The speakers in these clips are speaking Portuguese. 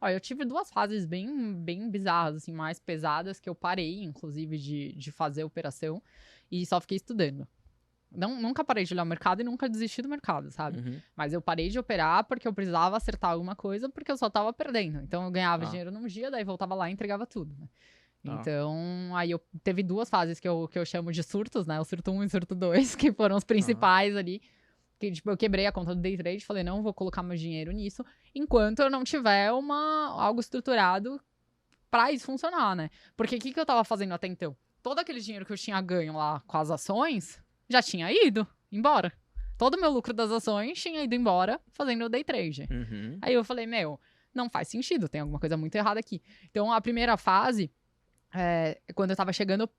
Ó, eu tive 2 fases bem bizarras, assim, mais pesadas, que eu parei, inclusive, de fazer operação e só fiquei estudando. Nunca parei de olhar o mercado e nunca desisti do mercado, sabe? Uhum. Mas eu parei de operar porque eu precisava acertar alguma coisa, porque eu só tava perdendo. Então eu ganhava Tá, dinheiro num dia, daí voltava lá e entregava tudo, né? tá. Então, aí eu teve 2 fases que eu chamo de surtos, né? O surto 1 e o surto 2, que foram os Aham. principais ali. Que, tipo, eu quebrei a conta do day trade, falei, não vou colocar meu dinheiro nisso, enquanto eu não tiver algo estruturado pra isso funcionar, né? Porque o que eu tava fazendo até então? Todo aquele dinheiro que eu tinha ganho lá com as ações, já tinha ido embora. Todo o meu lucro das ações tinha ido embora fazendo o day trade. Uhum. Aí eu falei, meu, não faz sentido, tem alguma coisa muito errada aqui. Então, a primeira fase, quando eu tava chegando,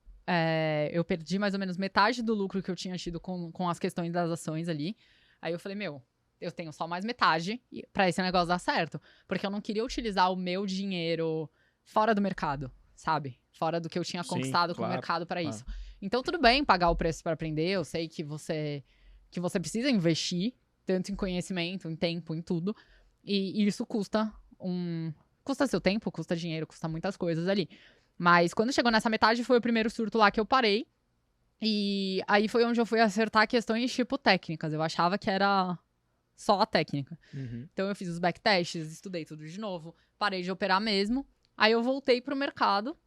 eu perdi mais ou menos metade do lucro que eu tinha tido com as questões das ações ali. Aí eu falei, meu, eu tenho só mais metade pra esse negócio dar certo. Porque eu não queria utilizar o meu dinheiro fora do mercado, sabe? Fora do que eu tinha Sim, conquistado com o claro, mercado pra isso. claro. Então, tudo bem pagar o preço pra aprender. Eu sei que você precisa investir, tanto em conhecimento, em tempo, em tudo. E isso custa seu tempo, custa dinheiro, custa muitas coisas ali. Mas quando chegou nessa metade, foi o primeiro surto lá que eu parei. E aí foi onde eu fui acertar questões tipo técnicas. Eu achava que era só a técnica. Uhum. Então eu fiz os backtests, estudei tudo de novo, parei de operar mesmo. Aí eu voltei pro mercado.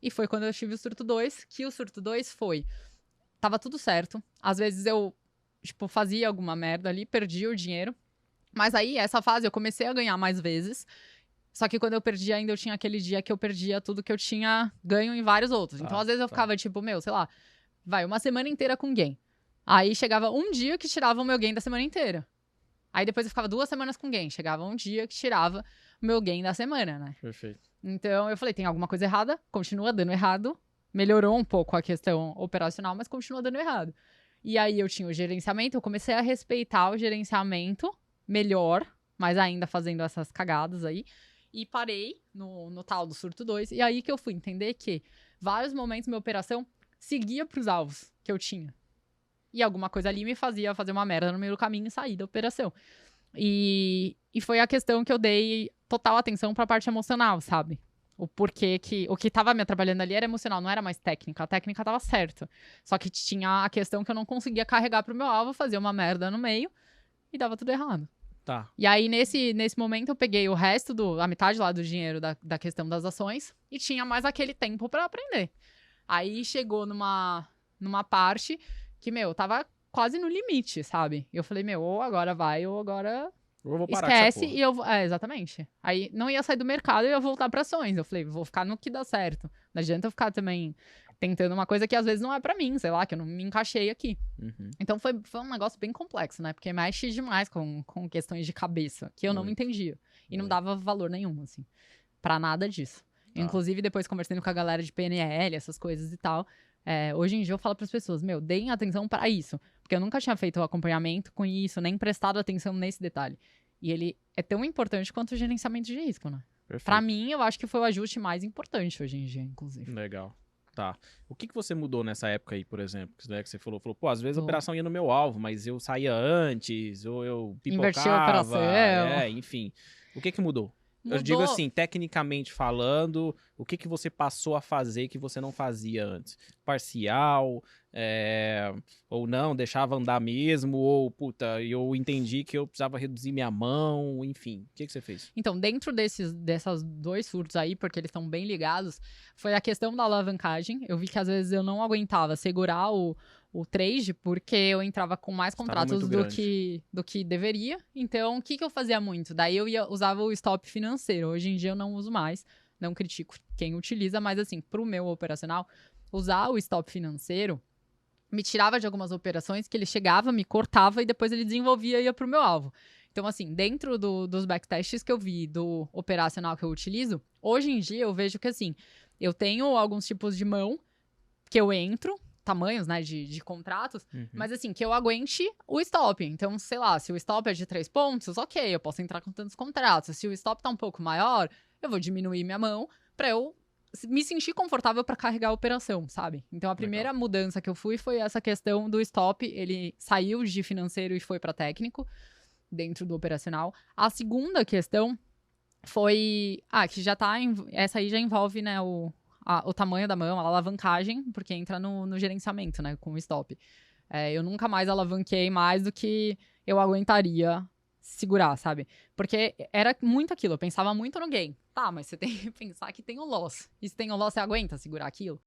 E foi quando eu tive o surto 2, que o surto 2 foi. Tava tudo certo. Às vezes eu, tipo, fazia alguma merda ali, perdia o dinheiro. Mas aí, essa fase, eu comecei a ganhar mais vezes. Só que quando eu perdi ainda, eu tinha aquele dia que eu perdia tudo que eu tinha ganho em vários outros. Então, Tá, às vezes, eu tá. ficava, tipo, meu, sei lá, vai, uma semana inteira com gain. Aí chegava um dia que tirava o meu gain da semana inteira. Aí depois eu ficava 2 semanas com gain. Chegava um dia que tirava o meu gain da semana, né? Perfeito. Então eu falei, tem alguma coisa errada, continua dando errado. Melhorou um pouco a questão operacional, mas continua dando errado. E aí eu tinha o gerenciamento, eu comecei a respeitar o gerenciamento melhor, mas ainda fazendo essas cagadas aí. E parei no tal do surto 2. E aí que eu fui entender que vários momentos minha operação seguia pros alvos que eu tinha. E alguma coisa ali me fazia fazer uma merda no meio do caminho e sair da operação. E foi a questão que eu dei total atenção pra parte emocional, sabe? O porquê que. O que tava me atrapalhando ali era emocional, não era mais técnica. A técnica tava certa. Só que tinha a questão que eu não conseguia carregar pro meu alvo, fazia uma merda no meio e dava tudo errado. Tá. E aí, nesse momento, eu peguei o resto a metade lá do dinheiro da questão das ações e tinha mais aquele tempo pra aprender. Aí chegou numa parte que, meu, tava quase no limite, sabe? Eu falei, meu, ou agora vai, ou agora Eu vou parar com essa esquece porra. e eu vou. Exatamente. Aí não ia sair do mercado e ia voltar pra ações. Eu falei, vou ficar no que dá certo. Não adianta eu ficar também tentando uma coisa que às vezes não é pra mim, sei lá, que eu não me encaixei aqui. Uhum. Então foi um negócio bem complexo, né? Porque mexe demais com questões de cabeça, que eu não me Muito, entendia. E não muito. dava valor nenhum, assim, pra nada disso. Tá. Inclusive, depois conversando com a galera de PNL, essas coisas e tal, hoje em dia eu falo pras pessoas, meu, deem atenção pra isso. Porque eu nunca tinha feito o acompanhamento com isso, nem prestado atenção nesse detalhe. E ele é tão importante quanto o gerenciamento de risco, né? Pra Perfeito. mim, eu acho que foi o ajuste mais importante hoje em dia, inclusive. Legal. Tá. O que você mudou nessa época aí, por exemplo? Que você falou, pô, às vezes a Pô, operação ia no meu alvo, mas eu saía antes, ou eu invertir a pipocava, operação. enfim. O que mudou? Eu digo Mudou. assim, tecnicamente falando, o que você passou a fazer que você não fazia antes? Parcial, ou não, deixava andar mesmo, ou, puta, eu entendi que eu precisava reduzir minha mão, enfim. O que você fez? Então, dentro dessas 2 surtos aí, porque eles estão bem ligados, foi a questão da alavancagem. Eu vi que às vezes eu não aguentava segurar o trade, porque eu entrava com mais Estava muito contratos do grande. que deveria. Então, o que eu fazia muito? Daí usava o stop financeiro. Hoje em dia eu não uso mais. Não critico quem utiliza, mas assim, pro meu operacional, usar o stop financeiro me tirava de algumas operações que ele chegava, me cortava e depois ele desenvolvia e ia pro meu alvo. Então, assim, dentro dos backtests que eu vi do operacional que eu utilizo, hoje em dia eu vejo que, assim, eu tenho alguns tipos de mão que eu entro, tamanhos, né, de contratos, Uhum. mas, assim, que eu aguente o stop. Então, sei lá, se o stop é de 3 pontos, ok, eu posso entrar com tantos contratos. Se o stop tá um pouco maior, eu vou diminuir minha mão pra eu me sentir confortável pra carregar a operação, sabe? Então, a Legal. primeira mudança que eu fui foi essa questão do stop, ele saiu de financeiro e foi pra técnico, dentro do operacional. A segunda questão foi... que já tá... Essa aí já envolve, né, o tamanho da mão, a alavancagem, porque entra no gerenciamento, né, com o stop. Eu nunca mais alavanquei mais do que eu aguentaria segurar, sabe? Porque era muito aquilo, eu pensava muito no gain. Tá, mas você tem que pensar que tem o loss. E se tem o loss, você aguenta segurar aquilo?